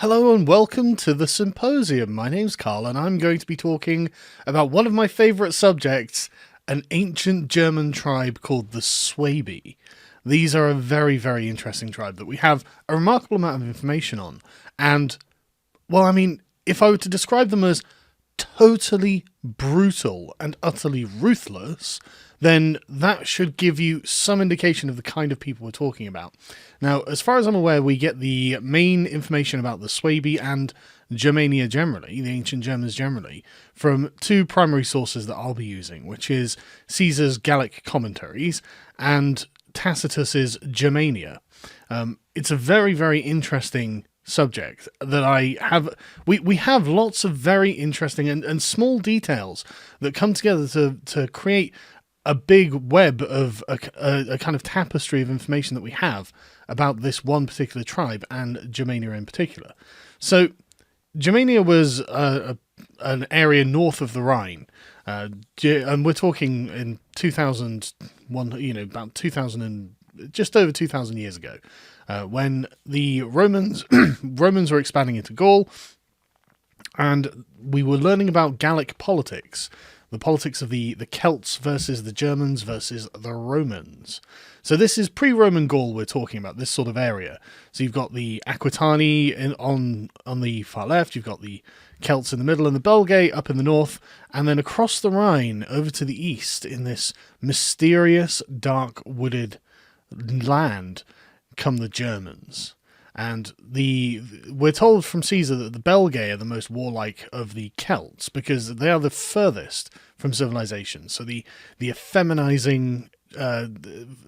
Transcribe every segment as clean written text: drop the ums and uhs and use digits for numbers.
Hello and welcome to the Symposium. My name's Carl and I'm going to be talking about one of my favourite subjects, an ancient German tribe called the Suebi. These are a very, very interesting tribe that we have a remarkable amount of information on. And, if I were to describe them as totally brutal and utterly ruthless, then that should give you some indication of the kind of people we're talking about. Now, as far as I'm aware, we get the main information about the Suebi and Germania generally, the ancient Germans generally, from two primary sources that I'll be using, which is Caesar's Gallic commentaries and Tacitus's Germania. It's a very, very interesting subject that I have. We have lots of very interesting and small details that come together to create a big web of a kind of tapestry of information that we have about this one particular tribe and Germania in particular. So Germania was an area north of the Rhine, and we're talking in 2001, about 2000 and just over 2,000 years ago, when the Romans were expanding into Gaul, and we were learning about Gallic politics. The politics of the Celts versus the Germans versus the Romans. So this is pre-Roman Gaul we're talking about, this sort of area. So you've got the Aquitani on the far left, you've got the Celts in the middle and the Belgae up in the north, and then across the Rhine over to the east in this mysterious, dark, wooded land come the Germans. And we're told from Caesar that the Belgae are the most warlike of the Celts because they are the furthest from civilization. So the effeminizing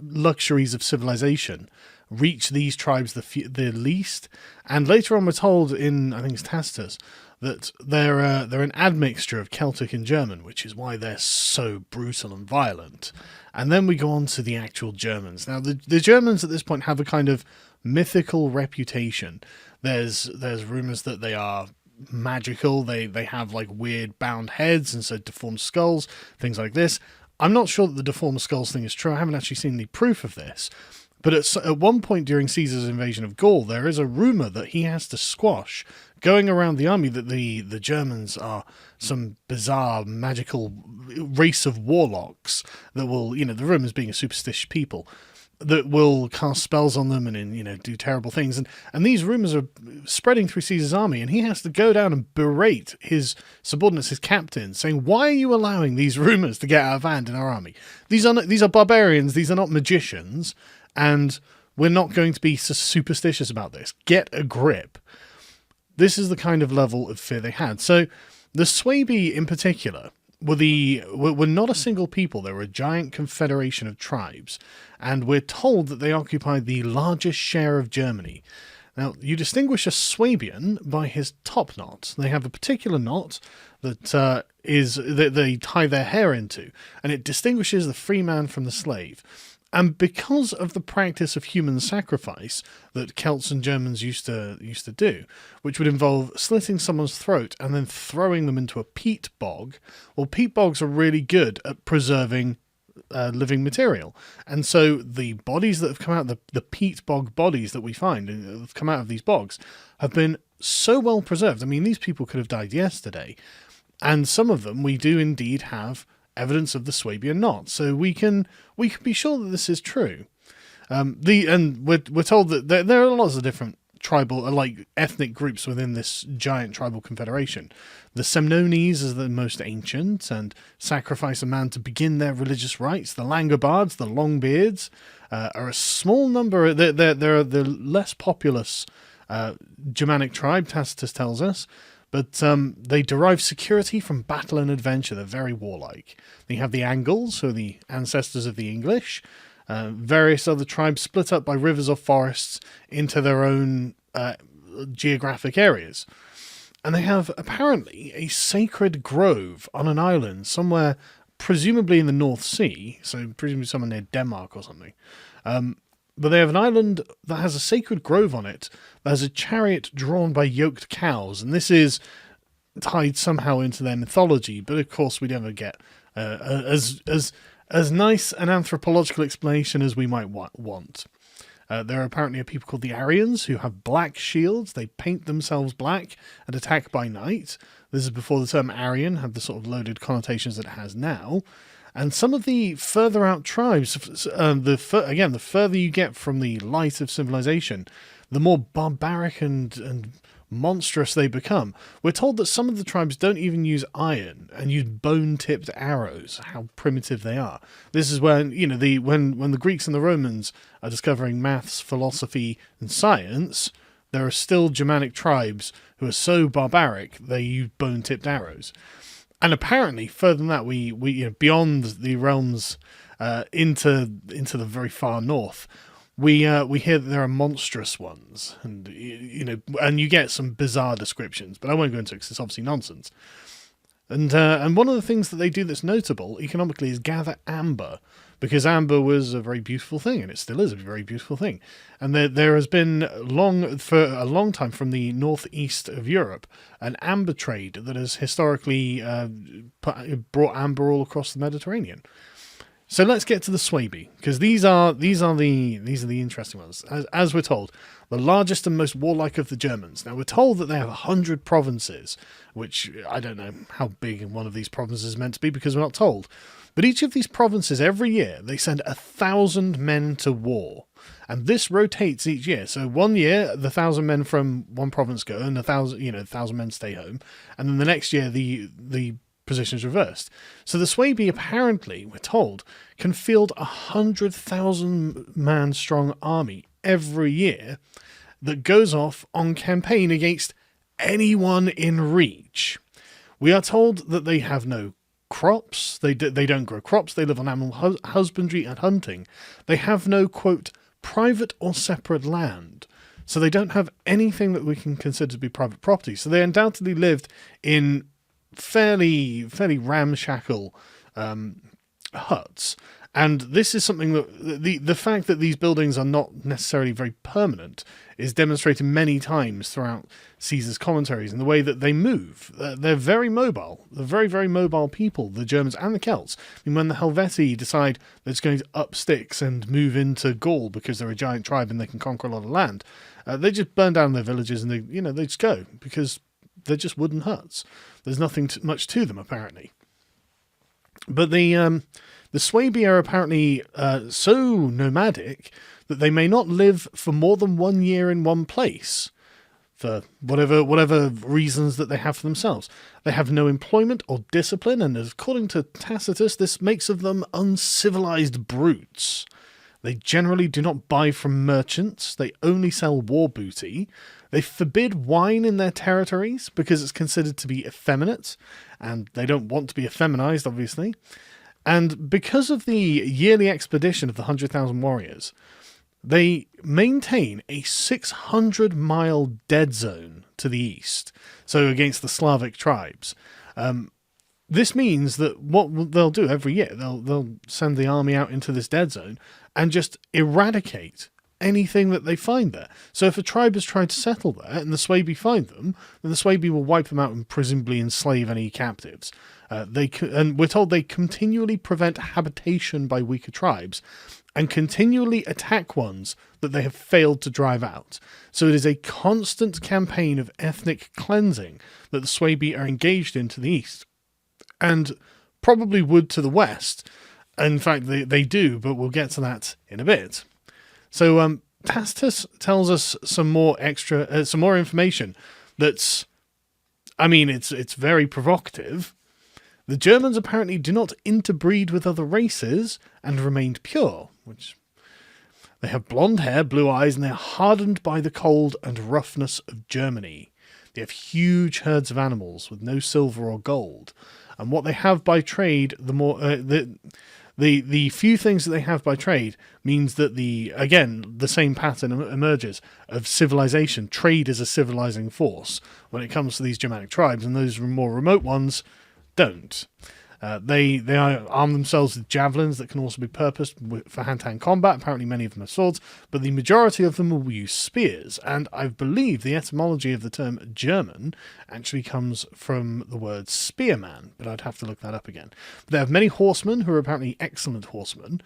luxuries of civilization reach these tribes the least. And later on we're told in, I think it's Tacitus, that they're an admixture of Celtic and German, which is why they're so brutal and violent. And then we go on to the actual Germans. Now, the Germans at this point have a kind of mythical reputation. There's rumors that they are magical. They have like weird bound heads and so deformed skulls, things like this. I'm not sure that the deformed skulls thing is true. I haven't actually seen any proof of this. But at one point during Caesar's invasion of Gaul, there is a rumor that he has to squash going around the army that the Germans are some bizarre magical race of warlocks that will, the rumors being a superstitious people, that will cast spells on them and do terrible things. And these rumors are spreading through Caesar's army, and he has to go down and berate his subordinates, his captains, saying, "Why are you allowing these rumors to get out of hand in our army? These are barbarians, these are not magicians, and we're not going to be superstitious about this. Get a grip." This is the kind of level of fear they had. So the Suebi in particular were not a single people. They were a giant confederation of tribes, and we're told that they occupied the largest share of Germany. Now, you distinguish a Swabian by his top knot. They have a particular knot that they tie their hair into, and it distinguishes the free man from the slave. And because of the practice of human sacrifice that Celts and Germans used to do, which would involve slitting someone's throat and then throwing them into a peat bog, well, peat bogs are really good at preserving living material. And so the bodies that have come out, the peat bog bodies that we find that have come out of these bogs, have been so well preserved. I mean, these people could have died yesterday. And some of them we do indeed have evidence of the Swabian knot, so we can be sure that this is true. We're told that there are lots of different tribal, ethnic groups within this giant tribal confederation. The Semnones is the most ancient and sacrifice a man to begin their religious rites. The Langobards, the Longbeards, are a small number. They're the less populous Germanic tribe, Tacitus tells us. But they derive security from battle and adventure. They're very warlike. They have the Angles, who are the ancestors of the English. Various other tribes split up by rivers or forests into their own geographic areas. And they have, apparently, a sacred grove on an island somewhere, presumably in the North Sea, so presumably somewhere near Denmark or something. But they have an island that has a sacred grove on it that has a chariot drawn by yoked cows, and this is tied somehow into their mythology, but of course we never get as nice an anthropological explanation as we might want. There are apparently people called the Aryans who have black shields. They paint themselves black and attack by night. This is before the term Aryan had the sort of loaded connotations that it has now. And some of the further out tribes, the further you get from the light of civilization, the more barbaric and monstrous they become. We're told that some of the tribes don't even use iron and use bone-tipped arrows. How primitive they are! This is when when the Greeks and the Romans are discovering maths, philosophy, and science. There are still Germanic tribes who are so barbaric they use bone-tipped arrows. And apparently, further than that, we beyond the realms into the very far north, we hear that there are monstrous ones, and and you get some bizarre descriptions, but I won't go into it because it's obviously nonsense. And one of the things that they do that's notable economically is gather amber, because amber was a very beautiful thing, and it still is a very beautiful thing. And there has been for a long time from the northeast of Europe an amber trade that has historically brought amber all across the Mediterranean. So let's get to the Suebi, because these are the interesting ones. As we're told, the largest and most warlike of the Germans. Now we're told that they have 100 provinces, which I don't know how big one of these provinces is meant to be because we're not told. But each of these provinces, every year, they send 1,000 men to war. And this rotates each year. So 1 year, the 1,000 men from one province go, and 1,000 men stay home. And then the next year, the position is reversed. So the Suebi, apparently, we're told, can field 100,000 man strong army every year that goes off on campaign against anyone in reach. We are told that they have no crops. They don't grow crops. They live on animal husbandry and hunting. They have no, quote, private or separate land. So they don't have anything that we can consider to be private property. So they undoubtedly lived in fairly ramshackle huts. And this is something that the fact that these buildings are not necessarily very permanent is demonstrated many times throughout Caesar's commentaries in the way that they move. They're very mobile. They're very, very mobile people, the Germans and the Celts. I mean, when the Helvetii decide they're just going to up sticks and move into Gaul because they're a giant tribe and they can conquer a lot of land, they just burn down their villages and they just go because they're just wooden huts. There's nothing much to them, apparently. But the Suebi are apparently so nomadic that they may not live for more than 1 year in one place, for whatever reasons that they have for themselves. They have no employment or discipline, and according to Tacitus, this makes of them uncivilized brutes. They generally do not buy from merchants. They only sell war booty. They forbid wine in their territories because it's considered to be effeminate, and they don't want to be effeminized, obviously. And because of the yearly expedition of the 100,000 warriors, they maintain a 600-mile dead zone to the east, so against the Slavic tribes. This means that what they'll do every year, they'll send the army out into this dead zone and just eradicate anything that they find there. So if a tribe has tried to settle there and the Suebi find them, then the Suebi will wipe them out and presumably enslave any captives. And we're told they continually prevent habitation by weaker tribes and continually attack ones that they have failed to drive out. So it is a constant campaign of ethnic cleansing that the Suebi are engaged in to the east, and probably would to the west. In fact, they do, but we'll get to that in a bit. So Tacitus tells us some more information that's, it's very provocative. The Germans apparently do not interbreed with other races and remained pure, which they have blonde hair, blue eyes, and they are hardened by the cold and roughness of Germany. They have huge herds of animals with no silver or gold, and what they have by trade, the few things that they have by trade means that the same pattern emerges of civilization. Trade is a civilizing force when it comes to these Germanic tribes, and those more remote ones don't. They arm themselves with javelins that can also be purposed for hand-to-hand combat. Apparently many of them are swords, but the majority of them will use spears. And I believe the etymology of the term German actually comes from the word spearman, but I'd have to look that up again. But they have many horsemen who are apparently excellent horsemen,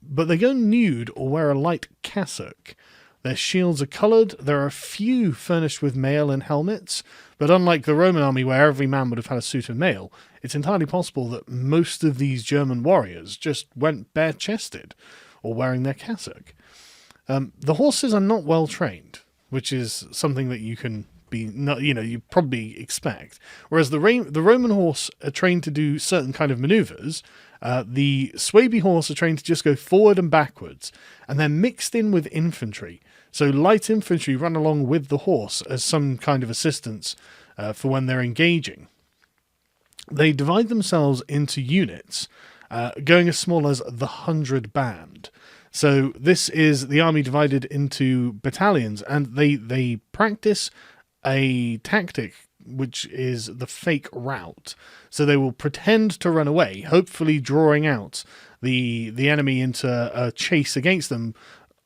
but they go nude or wear a light cassock. Their shields are coloured. There are a few furnished with mail and helmets, but unlike the Roman army where every man would have had a suit of mail, it's entirely possible that most of these German warriors just went bare-chested or wearing their cassock. The horses are not well trained, which is something that you can you probably expect. Whereas the Roman horse are trained to do certain kind of maneuvers. The Suebi horse are trained to just go forward and backwards, and they're mixed in with infantry. So light infantry run along with the horse as some kind of assistance for when they're engaging. They divide themselves into units, going as small as the 100 band. So this is the army divided into battalions, and they practice a tactic which is the fake rout. So they will pretend to run away, hopefully drawing out the enemy into a chase against them,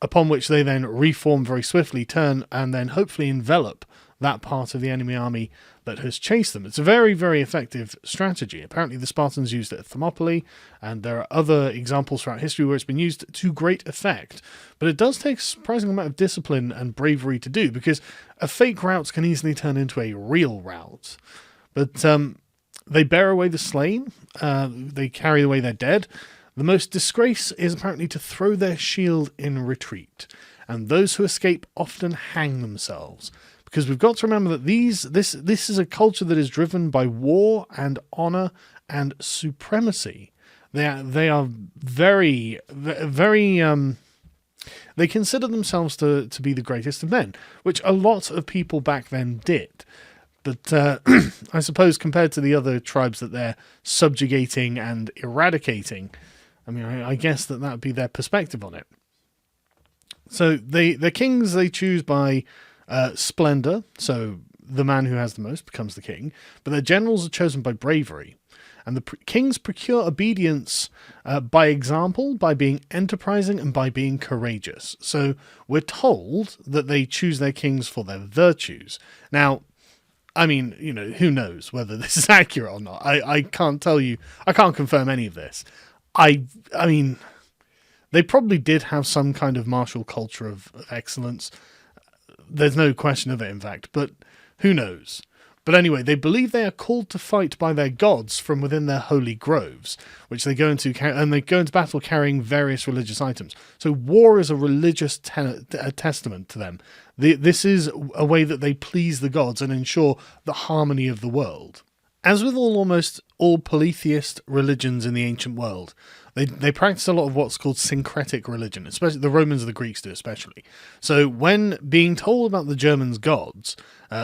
upon which they then reform very swiftly, turn, and then hopefully envelop that part of the enemy army that has chased them. It's a very, very effective strategy. Apparently the Spartans used it at Thermopylae, and there are other examples throughout history where it's been used to great effect. But it does take a surprising amount of discipline and bravery to do, because a fake rout can easily turn into a real rout. But they bear away the slain, they carry away their dead. The most disgrace is apparently to throw their shield in retreat, and those who escape often hang themselves. Because we've got to remember that this is a culture that is driven by war and honor and supremacy. They are very, very. They consider themselves to be the greatest of men, which a lot of people back then did. But I suppose compared to the other tribes that they're subjugating and eradicating, I mean, I guess that would be their perspective on it. So the kings they choose by splendor, so the man who has the most becomes the king, but their generals are chosen by bravery. And the kings procure obedience by example, by being enterprising, and by being courageous. So we're told that they choose their kings for their virtues. Now, I mean, who knows whether this is accurate or not. I can't tell you. I can't confirm any of this. I mean, they probably did have some kind of martial culture of excellence. There's no question of it, in fact, but who knows? But anyway, they believe they are called to fight by their gods from within their holy groves, which they go into, and they go into battle carrying various religious items. So war is a religious testament to them. This is a way that they please the gods and ensure the harmony of the world. As with almost all polytheist religions in the ancient world, they practice a lot of what's called syncretic religion, especially the Romans and the Greeks do especially. So when being told about the Germans' gods,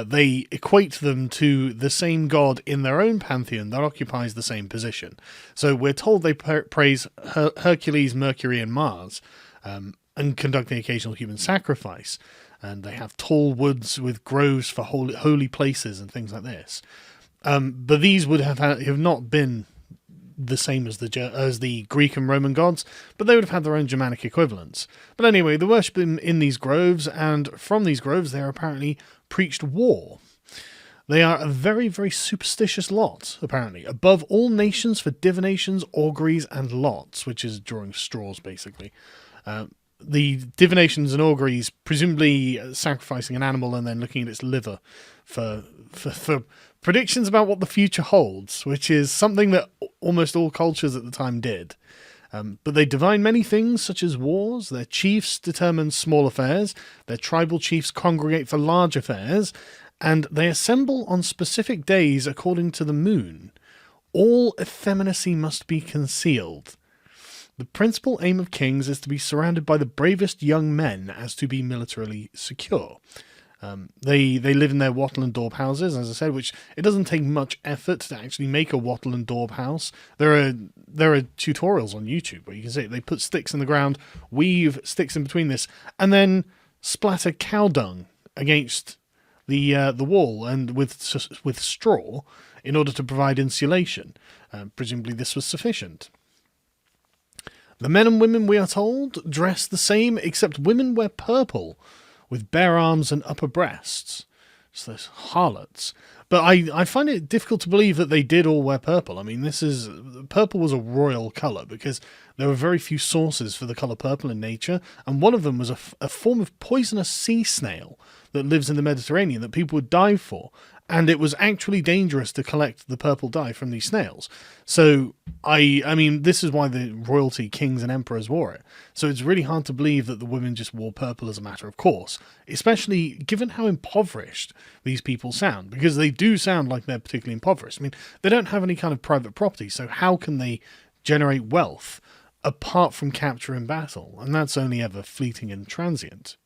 they equate them to the same god in their own pantheon that occupies the same position. So we're told they praise Hercules, Mercury, and Mars, and conduct the occasional human sacrifice. And they have tall woods with groves for holy places and things like this. But these would have not been the same as the Greek and Roman gods, but they would have had their own Germanic equivalents. But anyway, they worship them in these groves, and from these groves they are apparently preached war. They are a very, very superstitious lot, apparently, above all nations for divinations, auguries, and lots, which is drawing straws, basically. The divinations and auguries, presumably sacrificing an animal and then looking at its liver for predictions about what the future holds, which is something that almost all cultures at the time did. But they divine many things, such as wars. Their chiefs determine small affairs. Their tribal chiefs congregate for large affairs. And they assemble on specific days according to the moon. All effeminacy must be concealed. The principal aim of kings is to be surrounded by the bravest young men as to be militarily secure. They live in their wattle and daub houses, as I said, which it doesn't take much effort to actually make a wattle and daub house. There are tutorials on YouTube where you can see they put sticks in the ground, weave sticks in between this, and then splatter cow dung against the wall and with straw in order to provide insulation. Presumably this was sufficient. The men and women, we are told, dress the same, except women wear purple, with bare arms and upper breasts. So those harlots. But I find it difficult to believe that they did all wear purple. I mean, purple was a royal colour, because there were very few sources for the colour purple in nature, and one of them was a form of poisonous sea snail that lives in the Mediterranean that people would dive for, and it was actually dangerous to collect the purple dye from these snails. So, I mean, this is why the royalty, kings and emperors wore it. So it's really hard to believe that the women just wore purple as a matter of course, especially given how impoverished these people sound, because they do sound like they're particularly impoverished. I mean, they don't have any kind of private property, so how can they generate wealth apart from capture in battle? And that's only ever fleeting and transient.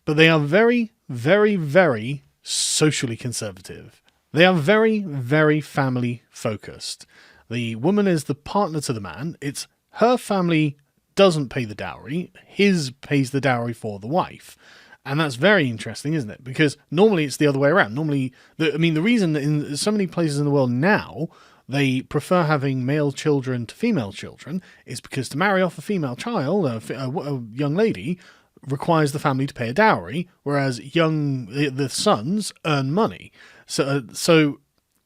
But they are very, very, very socially conservative. They are very, very family focused. The woman is the partner to the man. It's her family doesn't pay the dowry. His pays the dowry for the wife. And that's very interesting, isn't it? Because normally it's the other way around. Normally, the reason that in so many places in the world now they prefer having male children to female children is because to marry off a female child, a young lady, requires the family to pay a dowry, whereas the sons earn money. So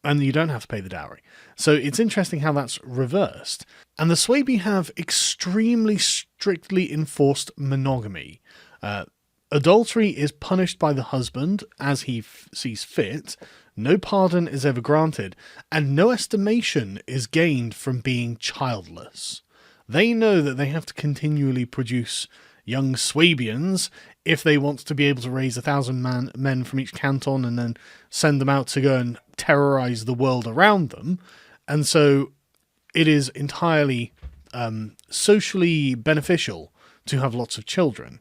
and you don't have to pay the dowry. So it's interesting how that's reversed. And the Suebi have extremely strictly enforced monogamy. Adultery is punished by the husband as he sees fit. No pardon is ever granted, and no estimation is gained from being childless. They know that they have to continually produce young Suebians if they want to be able to raise 1,000 men from each canton and then send them out to go and terrorize the world around them. And so it is entirely socially beneficial to have lots of children.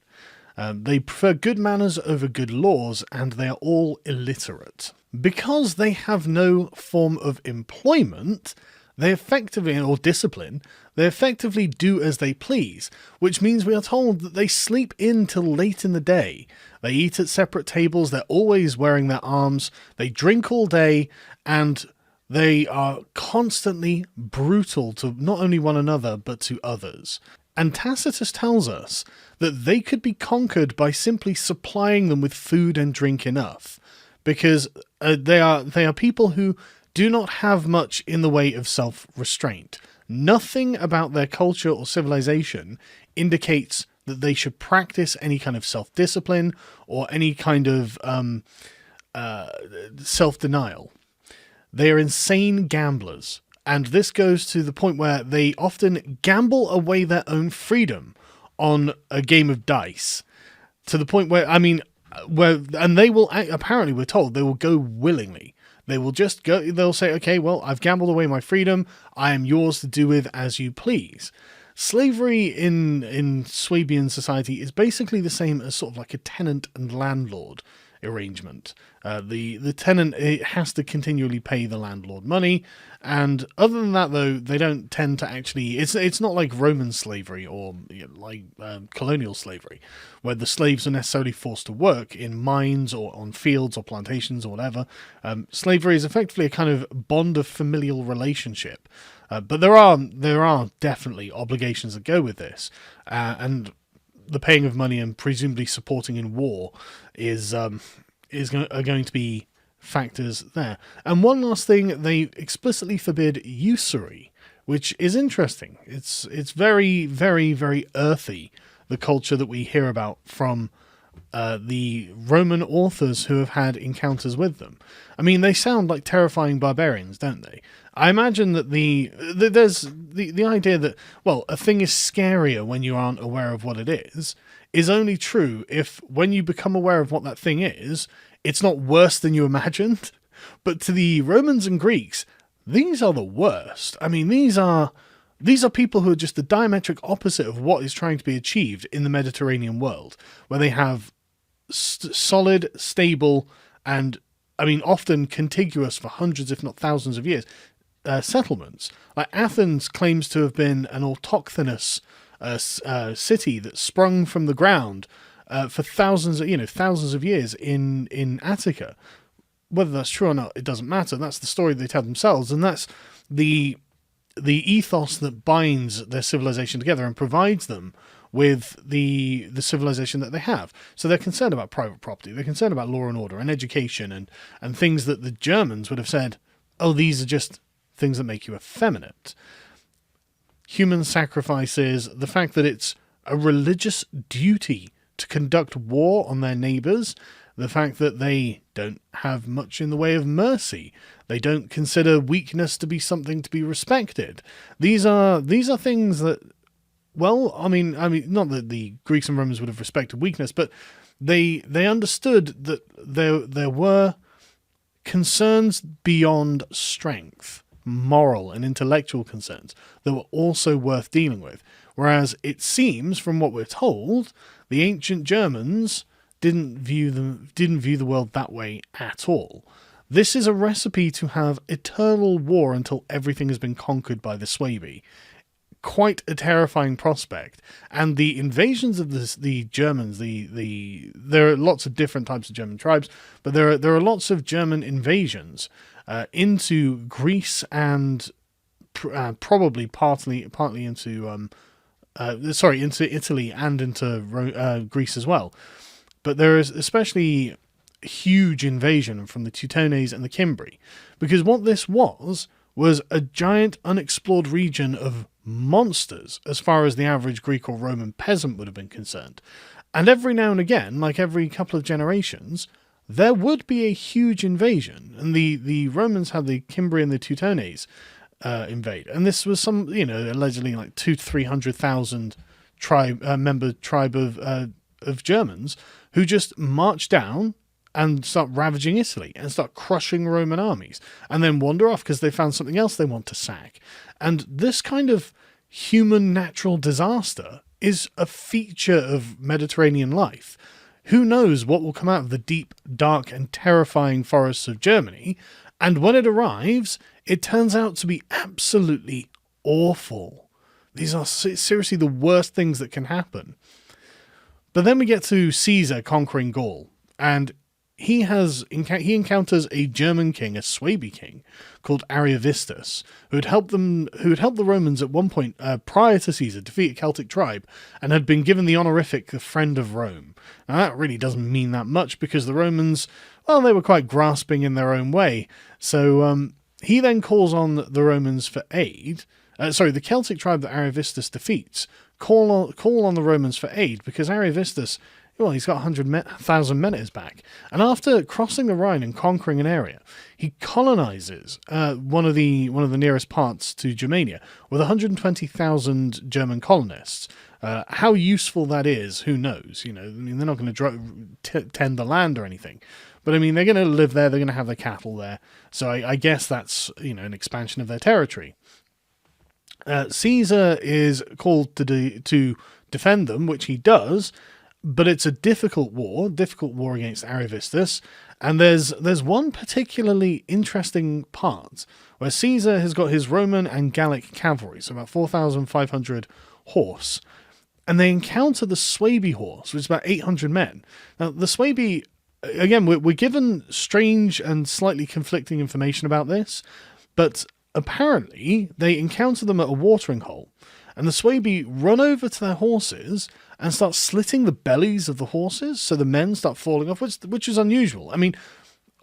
They prefer good manners over good laws, and they are all illiterate. Because they have no form of employment, they effectively, or discipline, they effectively do as they please, which means we are told that they sleep in till late in the day. They eat at separate tables, they're always wearing their arms, they drink all day, and they are constantly brutal to not only one another, but to others. And Tacitus tells us that they could be conquered by simply supplying them with food and drink enough, because they are people who do not have much in the way of self-restraint. Nothing about their culture or civilization indicates that they should practice any kind of self-discipline or any kind of self-denial. They are insane gamblers, and this goes to the point where they often gamble away their own freedom on a game of dice, to the point where, and they will, apparently we're told, they will go willingly. They will just go, they'll say, okay, well, I've gambled away my freedom, I am yours to do with as you please. Slavery in Swabian society is basically the same as sort of like a tenant and landlord arrangement. The tenant has to continually pay the landlord money, and other than that, though, they don't tend to actually. It's not like Roman slavery or colonial slavery, where the slaves are necessarily forced to work in mines or on fields or plantations or whatever. Slavery is effectively a kind of bond of familial relationship, but there are definitely obligations that go with this, and the paying of money and presumably supporting in war are going to be factors there. And one last thing, they explicitly forbid usury, which is interesting. It's very, very, very earthy, the culture that we hear about from the Roman authors who have had encounters with them. I mean, they sound like terrifying barbarians, don't they? I imagine that there's the idea that, well, a thing is scarier when you aren't aware of what it is only true if, when you become aware of what that thing is, it's not worse than you imagined. But to the Romans and Greeks, these are the worst. I mean, these are people who are just the diametric opposite of what is trying to be achieved in the Mediterranean world, where they have solid, stable, and, often contiguous for hundreds, if not thousands of years, settlements. Like Athens claims to have been an autochthonous city that sprung from the ground for thousands of years in Attica. Whether that's true or not, it doesn't matter. That's the story they tell themselves, and that's the ethos that binds their civilization together and provides them with the civilization that they have. So they're concerned about private property, they're concerned about law and order and education and things that the Germans would have said, oh, these are just things that make you effeminate. Human sacrifices, the fact that it's a religious duty to conduct war on their neighbours, the fact that they don't have much in the way of mercy, they don't consider weakness to be something to be respected. These are things that, well, I mean, not that the Greeks and Romans would have respected weakness, but they understood that there were concerns beyond strength, moral and intellectual concerns, that were also worth dealing with. Whereas it seems, from what we're told, the ancient Germans didn't view the world that way at all. This is a recipe to have eternal war until everything has been conquered by the Suebi. Quite a terrifying prospect. And the invasions of the Germans, there are lots of different types of German tribes, but there are lots of German invasions into Greece and probably partly into into Italy and into Greece as well. But there is especially huge invasion from the Teutones and the Cimbri, because what this was a giant unexplored region of monsters as far as the average Greek or Roman peasant would have been concerned. And every now and again, like every couple of generations, there would be a huge invasion. And the Romans had the Cimbri and the Teutones invade. And this was allegedly like 200,000 to 300,000 member tribe of Germans who just march down and start ravaging Italy and start crushing Roman armies and then wander off because they found something else they want to sack. And this kind of human natural disaster is a feature of Mediterranean life. Who knows what will come out of the deep, dark and terrifying forests of Germany, and when it arrives, it turns out to be absolutely awful. These are seriously the worst things that can happen. But then we get to Caesar conquering Gaul, and he encounters a German king, a Suebi king, called Ariovistus, who had helped the Romans at one point prior to Caesar defeat a Celtic tribe, and had been given the honorific the Friend of Rome. Now that really doesn't mean that much, because the Romans, well, they were quite grasping in their own way. So he then calls on the Romans for aid. The Celtic tribe that Ariovistus defeats call on the Romans for aid, because Ariovistus, well, he's got 100,000 men at his back. And after crossing the Rhine and conquering an area, he colonizes one of the nearest parts to Germania with 120,000 German colonists. How useful that is, who knows? They're not going to tend the land or anything. But, they're going to live there, they're going to have their cattle there. So I guess that's, an expansion of their territory. Caesar is called to defend them, which he does, but it's a difficult war against Ariovistus, and there's one particularly interesting part where Caesar has got his Roman and Gallic cavalry, so about 4,500 horse, and they encounter the Suebi horse, which is about 800 men. Now, the Suebi, again, we're given strange and slightly conflicting information about this, but apparently they encounter them at a watering hole, and the Suebi run over to their horses and start slitting the bellies of the horses, so the men start falling off, which is unusual.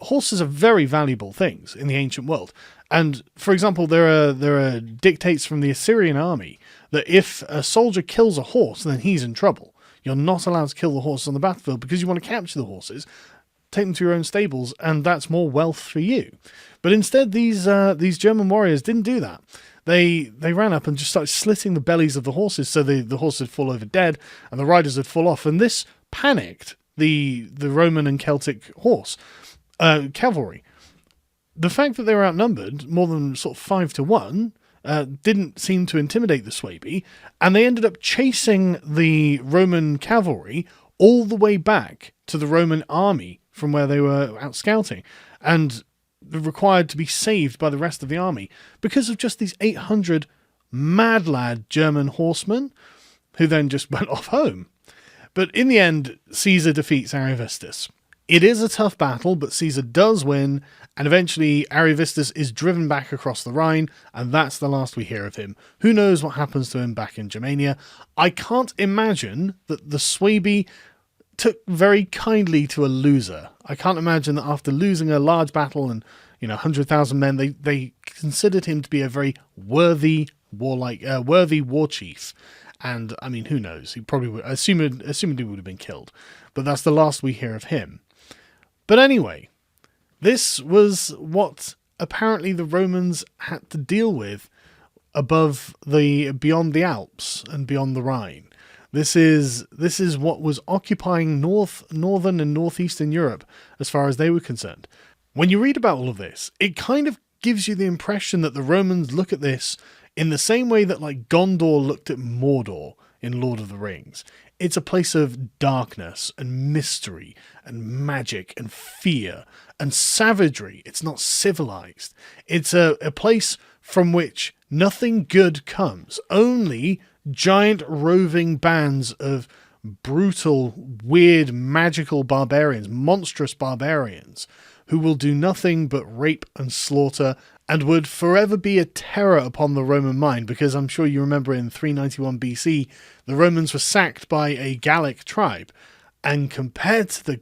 Horses are very valuable things in the ancient world. And, for example, there are dictates from the Assyrian army that if a soldier kills a horse, then he's in trouble. You're not allowed to kill the horses on the battlefield because you want to capture the horses, take them to your own stables, and that's more wealth for you. But instead, these German warriors didn't do that. They ran up and just started slitting the bellies of the horses, so the horses would fall over dead, and the riders would fall off. And this panicked the Roman and Celtic cavalry. The fact that they were outnumbered more than sort of 5-1 didn't seem to intimidate the Suebi, and they ended up chasing the Roman cavalry all the way back to the Roman army from where they were out scouting, and required to be saved by the rest of the army because of just these 800 mad lad German horsemen who then just went off home. But in the end, Caesar defeats Ariovistus. It is a tough battle, but Caesar does win, and eventually Ariovistus is driven back across the Rhine, and that's the last we hear of him. Who knows what happens to him back in Germania? I can't imagine that the Suebi took very kindly to a loser. I can't imagine that after losing a large battle and 100,000 men, they considered him to be a very worthy war chief. And I mean, who knows? He probably would, assuming he would have been killed. But that's the last we hear of him. But anyway, this was what apparently the Romans had to deal with beyond the Alps and beyond the Rhine. This is what was occupying northern and northeastern Europe as far as they were concerned. When you read about all of this, it kind of gives you the impression that the Romans look at this in the same way that like Gondor looked at Mordor in Lord of the Rings. It's a place of darkness and mystery and magic and fear and savagery. It's not civilized. It's a place from which nothing good comes. Only giant roving bands of brutal, weird, magical barbarians, monstrous barbarians, who will do nothing but rape and slaughter and would forever be a terror upon the Roman mind, because I'm sure you remember in 391 BC, the Romans were sacked by a Gallic tribe, and compared to the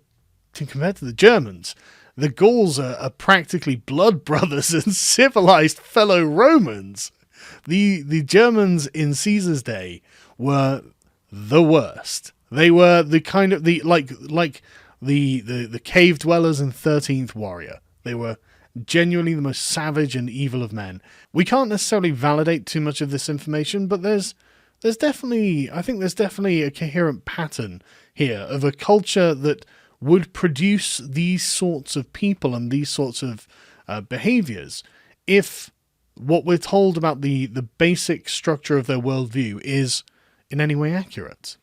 Germans, the Gauls are practically blood brothers and civilized fellow Romans. The Germans in Caesar's day were the worst. They were the kind of the cave dwellers in 13th Warrior. They were genuinely the most savage and evil of men. We can't necessarily validate too much of this information, but there's definitely a coherent pattern here of a culture that would produce these sorts of people and these sorts of behaviors if what we're told about the basic structure of their worldview is in any way accurate.